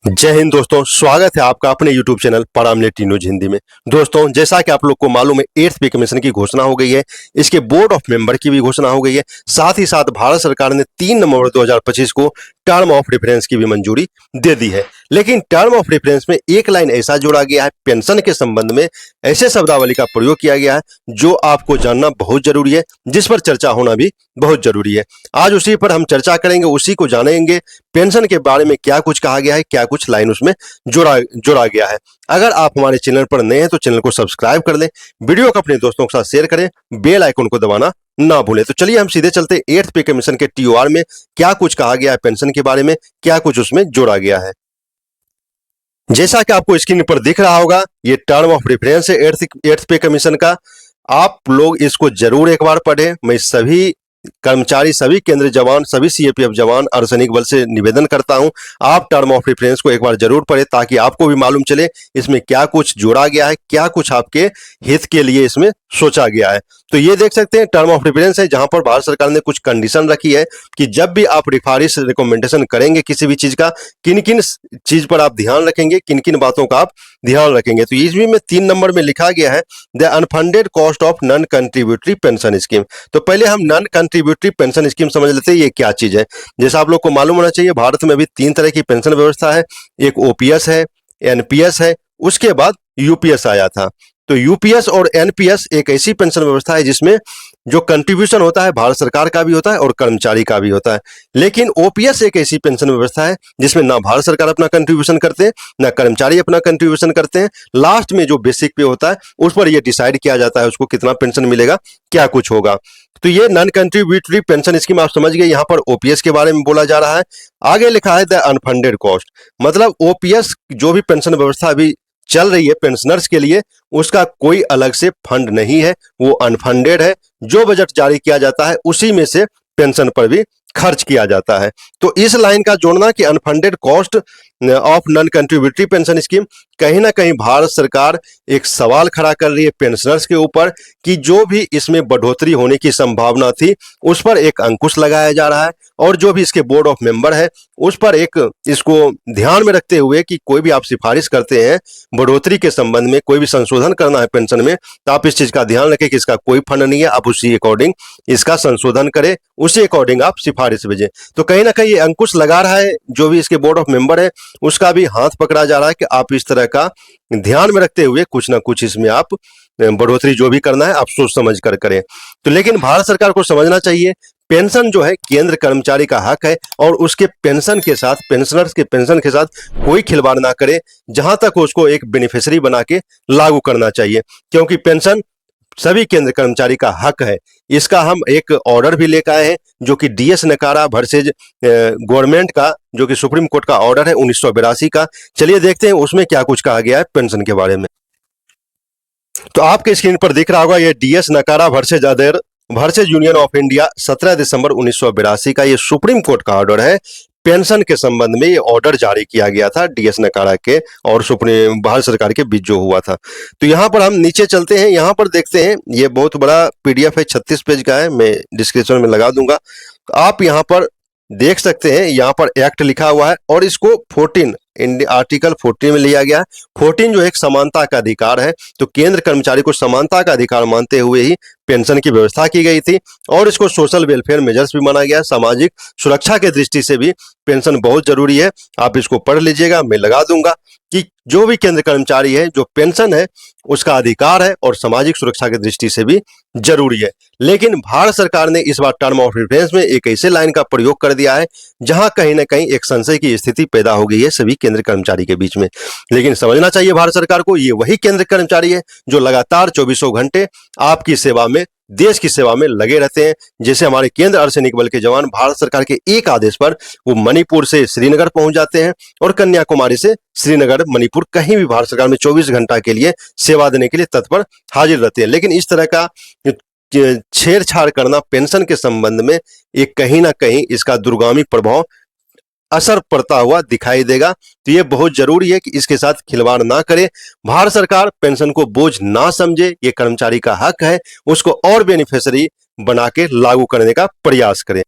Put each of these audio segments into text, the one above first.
जय हिंद दोस्तों, स्वागत है आपका अपने YouTube चैनल परामलेटी न्यूज हिंदी में। दोस्तों, जैसा कि आप लोग को मालूम है, 8th पे कमीशन की घोषणा हो गई है। इसके बोर्ड ऑफ मेंबर की भी घोषणा हो गई है। साथ ही साथ भारत सरकार ने 3 नवंबर 2025 को टर्म ऑफ रेफरेंस की भी मंजूरी दे दी है। लेकिन टर्म ऑफ रेफरेंस में एक लाइन ऐसा जोड़ा गया है, पेंशन के संबंध में ऐसे शब्दावली का प्रयोग किया गया है जो आपको जानना बहुत जरूरी है, जिस पर चर्चा होना भी बहुत जरूरी है। आज उसी पर हम चर्चा करेंगे, उसी को जानेंगे। पेंशन के बारे में क्या कुछ कहा गया है, क्या कुछ लाइन उसमें जोड़ा गया है। अगर आप हमारे चैनल पर नए हैं तो चैनल को सब्सक्राइब कर लें, वीडियो को अपने दोस्तों के साथ शेयर करें, बेल आइकन को दबाना ना भूलें। तो चलिए हम सीधे चलते 8th पे कमीशन के TOR में क्या कुछ कहा गया है, पेंशन के बारे में क्या कुछ उसमें जोड़ा गया है। जैसा कि आपको स्क्रीन पर दिख रहा होगा, ये टर्म ऑफ रेफरेंस है 8th पे कमीशन का। आप लोग इसको जरूर एक बार पढ़ें। मैं सभी कर्मचारी, सभी केंद्रीय जवान, सभी CAPF जवान, अर्धसैनिक बल से निवेदन करता हूं, आप टर्म ऑफ रेफरेंस को एक बार जरूर पढ़ें ताकि आपको भी मालूम चले इसमें क्या कुछ जोड़ा गया है, क्या कुछ आपके हित के लिए इसमें सोचा गया है। तो ये देख सकते हैं टर्म ऑफ रेफरेंस है, जहां पर भारत सरकार ने कुछ कंडीशन रखी है कि जब भी आप सिफारिश रिकमेंडेशन करेंगे किसी भी चीज का, किन किन चीज पर आप ध्यान रखेंगे, किन किन बातों का आप ध्यान रखेंगे। तो इसमें में 3 नंबर में लिखा गया है the unfunded cost of non contributory pension scheme. तो पहले हम नॉन कंट्रीब्यूटरी पेंशन स्कीम समझ लेते हैं ये क्या चीज है। जैसा आप लोग को मालूम होना चाहिए, भारत में अभी 3 तरह की पेंशन व्यवस्था है। एक OPS है, NPS है, उसके बाद UPS आया था। तो UPS और NPS एक ऐसी पेंशन व्यवस्था है जिसमें जो कंट्रीब्यूशन होता है भारत सरकार का भी होता है और कर्मचारी का भी होता है। लेकिन OPS एक ऐसी पेंशन व्यवस्था है जिसमें ना भारत सरकार अपना कंट्रीब्यूशन करते हैं, ना कर्मचारी अपना कंट्रीब्यूशन करते हैं। लास्ट में जो बेसिक पे होता है उस पर यह डिसाइड किया जाता है उसको कितना पेंशन मिलेगा, क्या कुछ होगा। तो ये नॉन कंट्रीब्यूटरी पेंशन स्कीम आप समझ गए। यहाँ पर OPS के बारे में बोला जा रहा है। आगे लिखा है द अनफंडेड कॉस्ट, मतलब OPS जो भी पेंशन व्यवस्था अभी चल रही है पेंशनर्स के लिए, उसका कोई अलग से फंड नहीं है, वो अनफंडेड है। जो बजट जारी किया जाता है उसी में से पेंशन पर भी खर्च किया जाता है। तो इस लाइन का जोड़ना कि unfunded cost of non contributory pension scheme, कहीं ना कहीं भारत सरकार एक सवाल खड़ा कर रही है पेंशनर्स के ऊपर कि जो भी इसमें बढ़ोतरी होने की संभावना थी उस पर एक अंकुश लगाया जा रहा है, और जो भी इसके बोर्ड ऑफ मेंबर है उस पर एक इसको ध्यान में रखते हुए कि कोई भी आप सिफारिश करते हैं बढ़ोतरी के संबंध में, कोई भी संशोधन करना है पेंशन में, तो आप इस चीज का ध्यान रखें कि इसका कोई फंड नहीं है, आप उसी अकॉर्डिंग इसका संशोधन करें, उसी अकॉर्डिंग आप सिफारिश भेजें। तो कहीं ना कहीं ये अंकुश लगा रहा है, जो भी इसके बोर्ड ऑफ मेंबर है उसका भी हाथ पकड़ा जा रहा है कि आप इस तरह का ध्यान में रखते हुए कुछ ना कुछ इसमें आप बढ़ोतरी जो भी करना है आप सोच समझ कर करें। तो लेकिन भारत सरकार को समझना चाहिए पेंशन जो है केंद्र कर्मचारी का हक है, और उसके पेंशन के साथ, पेंशनर्स के पेंशन के साथ कोई खिलवाड़ ना करे, जहां तक उसको एक बेनिफिशियरी बना के लागू करना चाहिए, क्योंकि पेंशन सभी केंद्र कर्मचारी का हक है। इसका हम एक ऑर्डर भी लेकर आए हैं जो कि DS नकारा वर्सेज गवर्नमेंट का, जो कि सुप्रीम कोर्ट का ऑर्डर है 1982 का। चलिए देखते हैं उसमें क्या कुछ कहा गया है पेंशन के बारे में। तो आपके स्क्रीन पर दिख रहा होगा ये DS नकारा versus other versus union of India 17 दिसंबर 1982 का ये सुप्रीम कोर्ट का ऑर्डर है। पेंशन के संबंध में ये ऑर्डर जारी किया गया था DS नकारा के और सुप्रीम भारत सरकार के बीच जो हुआ था। तो यहाँ पर हम नीचे चलते हैं, यहाँ पर देखते हैं ये बहुत बड़ा PDF है, 36 पेज का है, मैं डिस्क्रिप्शन में लगा दूंगा। तो आप यहाँ पर देख सकते हैं, यहाँ पर एक्ट लिखा हुआ है और इसको 14 आर्टिकल 14 में लिया गया है। 14 जो एक समानता का अधिकार है, तो केंद्र कर्मचारी को समानता का अधिकार मानते हुए ही पेंशन की व्यवस्था की गई थी, और इसको सोशल वेलफेयर मेजर्स भी माना गया। सामाजिक सुरक्षा के दृष्टि से भी पेंशन बहुत जरूरी है। आप इसको पढ़ लीजिएगा, मैं लगा दूंगा कि जो भी केंद्र कर्मचारी है जो पेंशन है उसका अधिकार है और सामाजिक सुरक्षा की दृष्टि से भी जरूरी है। लेकिन भारत सरकार ने इस बार टर्म ऑफ रेफरेंस में एक ऐसे लाइन का प्रयोग कर दिया है जहां कहीं ना कहीं एक संशय की स्थिति पैदा हो गई है सभी केंद्र कर्मचारी के बीच में। लेकिन समझना चाहिए भारत सरकार को, ये वही केंद्र कर्मचारी है जो लगातार 24 घंटे आपकी सेवा में, देश की सेवा में लगे रहते हैं। जैसे हमारे केंद्र अर्धसैनिक बल के जवान भारत सरकार के एक आदेश पर वो मणिपुर से श्रीनगर पहुंच जाते हैं और कन्याकुमारी से श्रीनगर, मणिपुर, कहीं भी भारत सरकार में 24 घंटा के लिए सेवा देने के लिए तत्पर हाजिर रहते हैं। लेकिन इस तरह का छेड़छाड़ करना पेंशन के संबंध में एक कहीं ना कहीं इसका दूरगामी प्रभाव असर पड़ता हुआ दिखाई देगा। तो ये बहुत जरूरी है कि इसके साथ खिलवाड़ ना करें। भारत सरकार पेंशन को बोझ ना समझे, ये कर्मचारी का हक है, उसको और बेनिफिशियरी बना के लागू करने का प्रयास करें।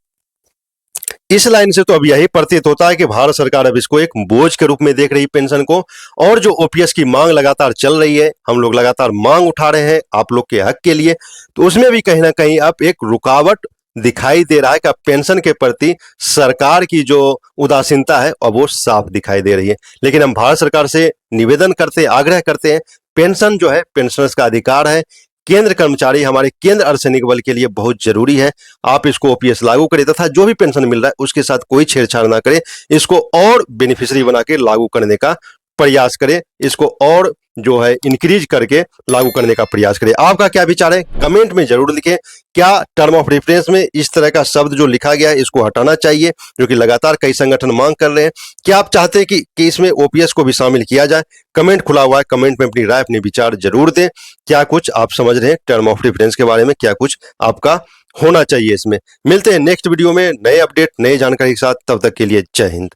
इस लाइन से तो अब यही प्रतीत होता है कि भारत सरकार अब इसको एक बोझ के रूप में देख रही पेंशन को। और जो ओपीएस की मांग लगातार चल रही है, हम लोग लगातार मांग उठा रहे हैं आप लोग के हक के लिए, तो उसमें भी कहीं ना कहीं अब एक रुकावट दिखाई दे रहा है कि अब पेंशन के प्रति सरकार की जो उदासीनता है अब वो साफ दिखाई दे रही है। लेकिन हम भारत सरकार से निवेदन करते, आग्रह करते हैं, पेंशन जो है पेंशनर्स का अधिकार है। केंद्र कर्मचारी हमारे केंद्र अर्धसैनिक बल के लिए बहुत जरूरी है। आप इसको ओपीएस लागू करें तथा जो भी पेंशन मिल रहा है उसके साथ कोई छेड़छाड़ ना करें, इसको और बेनिफिशियरी बना के लागू करने का प्रयास करें, इसको और जो है इंक्रीज करके लागू करने का प्रयास करें। आपका क्या विचार है कमेंट में जरूर लिखें। क्या टर्म ऑफ रेफरेंस में इस तरह का शब्द जो लिखा गया है इसको हटाना चाहिए, जो कि लगातार कई संगठन मांग कर रहे हैं? क्या आप चाहते हैं कि इसमें ओपीएस को भी शामिल किया जाए? कमेंट खुला हुआ है, कमेंट में अपनी राय, अपने विचार जरूर दें। क्या कुछ आप समझ रहे हैं टर्म ऑफ रेफरेंस के बारे में, क्या कुछ आपका होना चाहिए इसमें? मिलते हैं नेक्स्ट वीडियो में नए अपडेट, नई जानकारी के साथ। तब तक के लिए जय हिंद।